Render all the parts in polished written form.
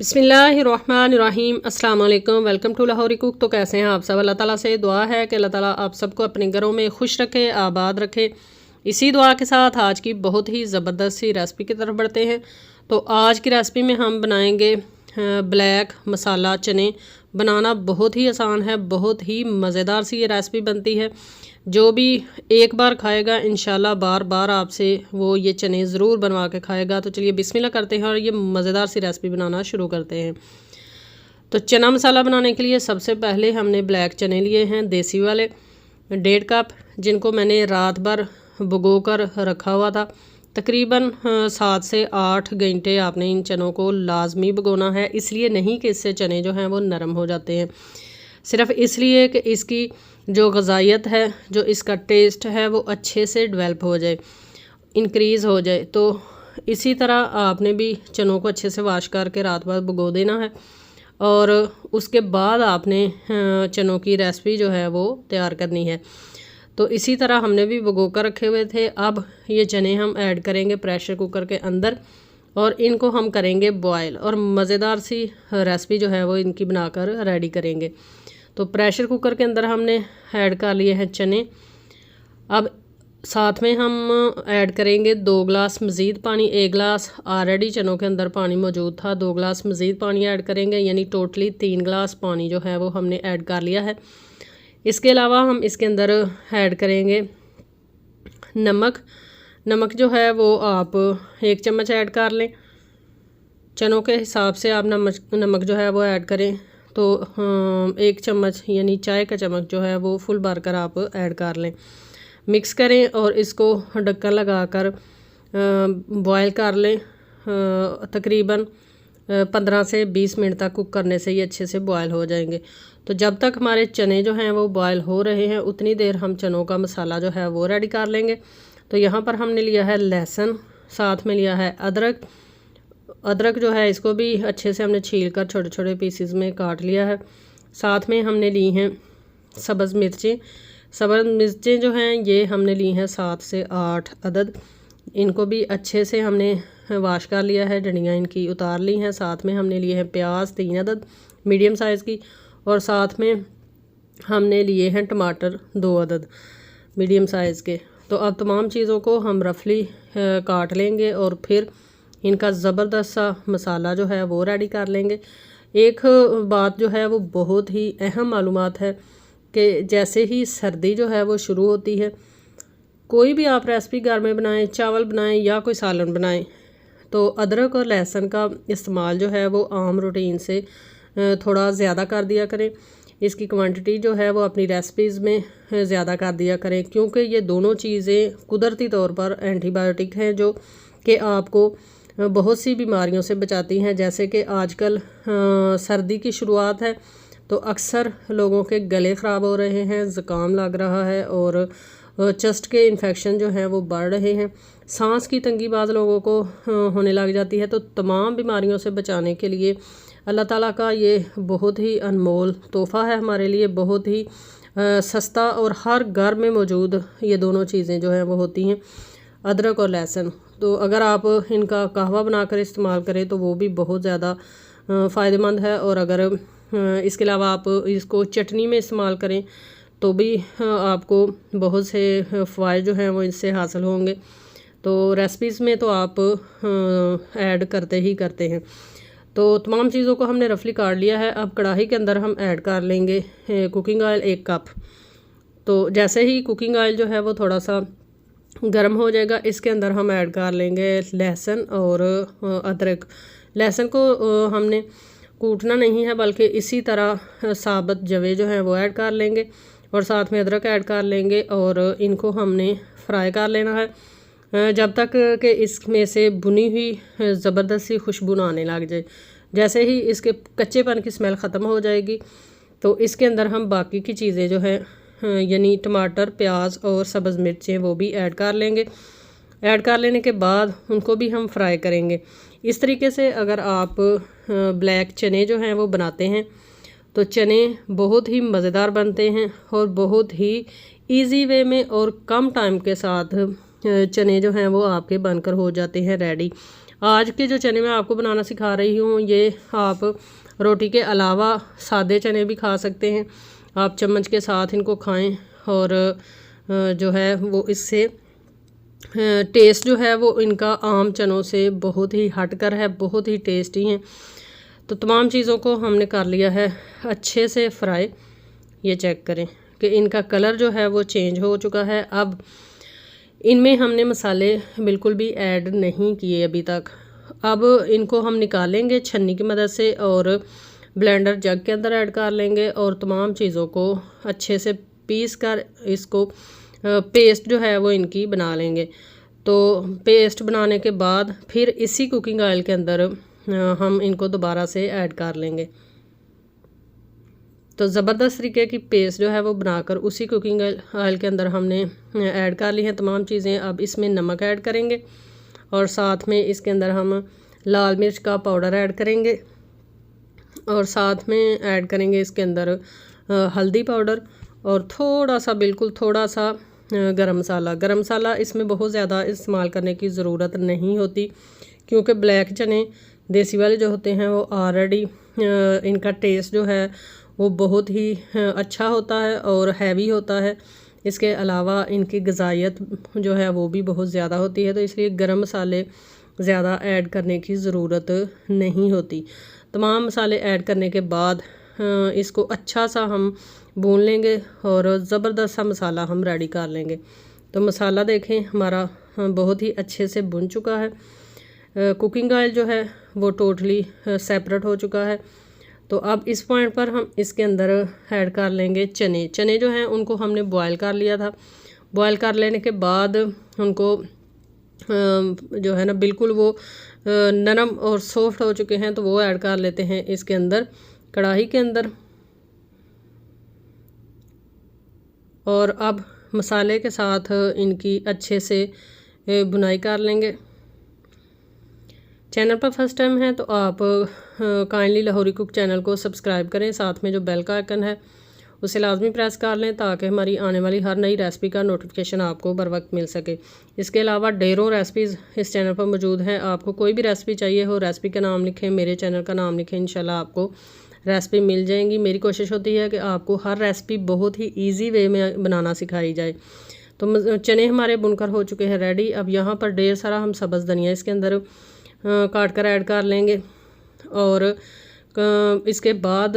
बिस्मिल्लाहिर्रहमानिर्रहीम अस्सलाम वालेकुम। Welcome to Lahori cook. तो कैसे हैं आप सब? अल्लाह ताला से दुआ है कि अल्लाह ताला आप सबको अपने घरों में खुश रखे, आबाद रखे। इसी दुआ के साथ आज की बहुत ही ज़बरदस्त सी रेसिपी की तरफ बढ़ते हैं। तो आज की रेसिपी में हम बनाएंगे ब्लैक मसाला चने। बनाना बहुत ही आसान है, बहुत ही मज़ेदार सी ये रेसिपी बनती है। जो भी एक बार खाएगा इंशाल्लाह बार बार आपसे वो ये चने ज़रूर बनवा के खाएगा। तो चलिए बिस्मिल्लाह करते हैं और ये मज़ेदार सी रेसिपी बनाना शुरू करते हैं। तो चना मसाला बनाने के लिए सबसे पहले हमने ब्लैक चने लिए हैं, देसी वाले 1.5 कप, जिनको मैंने रात भर भिगो कर रखा हुआ था। तकरीबन 7 से 8 घंटे आपने इन चनों को लाजमी भिगोना है, इसलिए नहीं कि इससे चने जो हैं वो नरम हो जाते हैं, सिर्फ इसलिए कि इसकी जो ग़ज़ाइयत है, जो इसका टेस्ट है वो अच्छे से डेवलप हो जाए, इंक्रीज़ हो जाए। तो इसी तरह आपने भी चनों को अच्छे से वाश करके रात भर भिगो देना है और उसके बाद आपने चनों की रेसिपी जो है वो तैयार करनी है। तो इसी तरह हमने भी भिगो कर रखे हुए थे। अब ये चने हम ऐड करेंगे प्रेशर कुकर के अंदर और इनको हम करेंगे बॉयल और मज़ेदार सी रेसिपी जो है वो इनकी बनाकर रेडी करेंगे। तो प्रेशर कुकर के अंदर हमने ऐड कर लिए हैं चने। अब साथ में हम ऐड करेंगे 2 गिलास मज़ीद पानी। 1 गिलास ऑलरेडी चनों के अंदर पानी मौजूद था, 2 गिलास मज़ीद पानी ऐड करेंगे, यानी टोटली 3 गिलास पानी जो है वो हमने ऐड कर लिया है। इसके अलावा हम इसके अंदर ऐड करेंगे नमक। नमक जो है वो आप 1 चम्मच ऐड कर लें, चनों के हिसाब से आप नमक जो है वो ऐड करें। तो 1 चम्मच यानी चाय का चम्मच जो है वो फुल भर कर आप ऐड कर लें। मिक्स करें और इसको ढक्कन लगाकर बॉयल कर लें। तकरीबन 15 से 20 मिनट तक कुक करने से ये अच्छे से बॉयल हो जाएंगे। तो जब तक हमारे चने जो हैं वो बॉयल हो रहे हैं उतनी देर हम चनों का मसाला जो है वो रेडी कर लेंगे। तो यहाँ पर हमने लिया है लहसुन, साथ में लिया है अदरक। अदरक जो है इसको भी अच्छे से हमने छील कर छोटे छोटे पीसेस में काट लिया है। साथ में हमने ली हैं सब्ज़ मिर्चें। सब्ज़ मिर्चें जो हैं ये हमने ली हैं 7 से 8 अदद। इनको भी अच्छे से हमने वाश कर लिया है, डंडियाँ इनकी उतार ली हैं। साथ में हमने लिए हैं प्याज 3 अदद मीडियम साइज़ की, और साथ में हमने लिए हैं टमाटर 2 अदद मीडियम साइज़ के। तो अब तमाम चीज़ों को हम रफली काट लेंगे और फिर इनका ज़बरदस्त सा मसाला जो है वो रेडी कर लेंगे। एक बात जो है वो बहुत ही अहम मालूमात है कि जैसे ही सर्दी जो है वो शुरू होती है, कोई भी आप रेसिपी घर में बनाएं, चावल बनाएं या कोई सालन बनाएं, तो अदरक और लहसुन का इस्तेमाल जो है वो आम रूटीन से थोड़ा ज़्यादा कर दिया करें। इसकी क्वांटिटी जो है वो अपनी रेसिपीज़ में ज़्यादा कर दिया करें, क्योंकि ये दोनों चीज़ें कुदरती तौर पर एंटीबायोटिक हैं जो कि आपको बहुत सी बीमारियों से बचाती हैं। जैसे कि आजकल सर्दी की शुरुआत है तो अक्सर लोगों के गले ख़राब हो रहे हैं, ज़ुकाम लग रहा है और चेस्ट के इन्फेक्शन जो हैं वो बढ़ रहे हैं। सांस की तंगी बाज़ लोगों को होने लग जाती है। तो तमाम बीमारियों से बचाने के लिए अल्लाह ताला का ये बहुत ही अनमोल तोहफ़ा है हमारे लिए, बहुत ही सस्ता, और हर घर में मौजूद ये दोनों चीज़ें जो हैं वो होती हैं, अदरक और लहसुन। तो अगर आप इनका कहवा बनाकर इस्तेमाल करें तो वो भी बहुत ज़्यादा फ़ायदेमंद है, और अगर इसके अलावा आप इसको चटनी में इस्तेमाल करें तो भी आपको बहुत से फ़ायदे जो हैं वो इससे हासिल होंगे। तो रेसिपीज़ में तो आप ऐड करते ही करते हैं। तो तमाम चीज़ों को हमने रफली काट लिया है। अब कढ़ाई के अंदर हम ऐड कर लेंगे कुकिंग ऑयल 1 कप। तो जैसे ही कुकिंग ऑयल जो है वो थोड़ा सा गर्म हो जाएगा, इसके अंदर हम ऐड कर लेंगे लहसुन और अदरक। लहसुन को हमने कूटना नहीं है, बल्कि इसी तरह साबुत जवे जो है वो ऐड कर लेंगे और साथ में अदरक ऐड कर लेंगे और इनको हमने फ्राई कर लेना है जब तक कि इसमें से भुनी हुई ज़बरदस्त सी खुशबू ना आने लग जाए। जैसे ही इसके कच्चेपन की स्मेल ख़त्म हो जाएगी तो इसके अंदर हम बाकी की चीज़ें जो है यानी टमाटर, प्याज और सब्ज़ मिर्चें वो भी ऐड कर लेंगे। ऐड कर लेने के बाद उनको भी हम फ्राई करेंगे। इस तरीके से अगर आप ब्लैक चने जो हैं वो बनाते हैं तो चने बहुत ही मज़ेदार बनते हैं और बहुत ही इजी वे में और कम टाइम के साथ चने जो हैं वो आपके बनकर हो जाते हैं रेडी। आज के जो चने मैं आपको बनाना सिखा रही हूँ ये आप रोटी के अलावा सादे चने भी खा सकते हैं। आप चम्मच के साथ इनको खाएं और जो है वो इससे टेस्ट जो है वो इनका आम चनों से बहुत ही हटकर है, बहुत ही टेस्टी हैं। तो तमाम चीज़ों को हमने कर लिया है अच्छे से फ्राई। ये चेक करें कि इनका कलर जो है वो चेंज हो चुका है। अब इनमें हमने मसाले बिल्कुल भी ऐड नहीं किए अभी तक। अब इनको हम निकालेंगे छन्नी की मदद से और ब्लेंडर जग के अंदर ऐड कर लेंगे और तमाम चीज़ों को अच्छे से पीस कर इसको पेस्ट जो है वो इनकी बना लेंगे। तो पेस्ट बनाने के बाद फिर इसी कुकिंग ऑयल के अंदर हम इनको दोबारा से ऐड कर लेंगे। तो ज़बरदस्त तरीके की पेस्ट जो है वो बनाकर उसी कुकिंग ऑयल के अंदर हमने ऐड कर ली हैं तमाम चीज़ें। अब इसमें नमक ऐड करेंगे और साथ में इसके अंदर हम लाल मिर्च का पाउडर ऐड करेंगे और साथ में ऐड करेंगे इसके अंदर हल्दी पाउडर और थोड़ा सा, बिल्कुल थोड़ा सा गरम मसाला। गरम मसाला इसमें बहुत ज़्यादा इस्तेमाल करने की ज़रूरत नहीं होती क्योंकि ब्लैक चने देसी वाले जो होते हैं वो ऑलरेडी इनका टेस्ट जो है वो बहुत ही अच्छा होता है और हैवी होता है। इसके अलावा इनकी ग़िज़ाइयत जो है वो भी बहुत ज़्यादा होती है, तो इसलिए गरम मसाले ज़्यादा ऐड करने की ज़रूरत नहीं होती। तमाम मसाले ऐड करने के बाद इसको अच्छा सा हम भून लेंगे और ज़बरदस्त सा मसाला हम रेडी कर लेंगे। तो मसाला देखें हमारा बहुत ही अच्छे से भुन चुका है। कुकिंग ऑयल जो है वो टोटली सेपरेट हो चुका है। तो अब इस पॉइंट पर हम इसके अंदर ऐड कर लेंगे चने। चने जो हैं उनको हमने बॉयल कर लिया था। बॉयल कर लेने के बाद उनको जो है ना बिल्कुल वो नरम और सॉफ्ट हो चुके हैं, तो वो ऐड कर लेते हैं इसके अंदर कढ़ाई के अंदर। और अब मसाले के साथ इनकी अच्छे से भुनाई कर लेंगे। चैनल पर फर्स्ट टाइम है तो आप काइंडली लाहौरी कुक चैनल को सब्सक्राइब करें, साथ में जो बेल का आइकन है उसे लाजमी प्रेस कर लें ताकि हमारी आने वाली हर नई रेसिपी का नोटिफिकेशन आपको बर वक्त मिल सके। इसके अलावा ढेरों रेसिपीज़ इस चैनल पर मौजूद हैं। आपको कोई भी रेसिपी चाहिए हो, रेसिपी का नाम लिखें, मेरे चैनल का नाम लिखें, इंशाल्लाह आपको रेसिपी मिल जाएंगी। मेरी कोशिश होती है कि आपको हर रेसिपी बहुत ही ईजी वे में बनाना सिखाई जाए। तो चने हमारे बुनकर हो चुके हैं रेडी। अब यहाँ पर ढेर सारा हम सब्ज़ धनिया इसके अंदर काट कर ऐड कर लेंगे और इसके बाद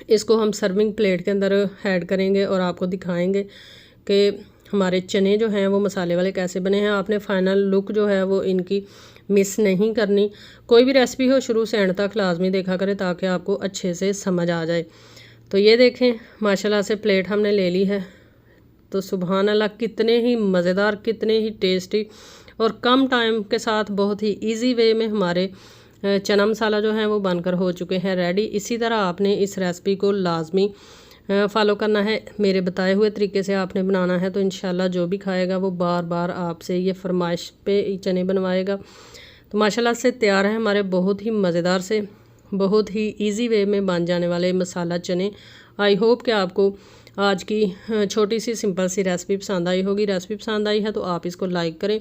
इसको हम सर्विंग प्लेट के अंदर ऐड करेंगे और आपको दिखाएंगे कि हमारे चने जो हैं वो मसाले वाले कैसे बने हैं। आपने फाइनल लुक जो है वो इनकी मिस नहीं करनी। कोई भी रेसिपी हो शुरू से एंड तक लाजमी देखा करें ताकि आपको अच्छे से समझ आ जाए। तो ये देखें माशाल्लाह से प्लेट हमने ले ली है। तो सुभान अल्लाह, कितने ही मज़ेदार, कितने ही टेस्टी और कम टाइम के साथ बहुत ही इजी वे में हमारे चना मसाला जो है वो बनकर हो चुके हैं रेडी। इसी तरह आपने इस रेसिपी को लाजमी फॉलो करना है। मेरे बताए हुए तरीके से आपने बनाना है तो इंशाल्लाह जो भी खाएगा वो बार बार आपसे ये फरमाइश पे चने बनवाएगा। तो माशाल्लाह से तैयार है हमारे बहुत ही मज़ेदार से, बहुत ही इजी वे में बन जाने वाले मसाला चने। आई होप कि आपको आज की छोटी सी सिंपल सी रेसिपी पसंद आई होगी। रेसिपी पसंद आई है तो आप इसको लाइक करें,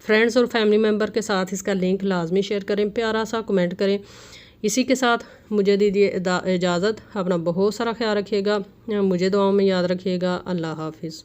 फ्रेंड्स और फैमिली मेम्बर के साथ इसका लिंक लाजमी शेयर करें, प्यारा सा कमेंट करें। इसी के साथ मुझे दीजिए इजाज़त। अपना बहुत सारा ख्याल रखिएगा, मुझे दुआओं में याद रखिएगा। अल्लाह हाफिज़।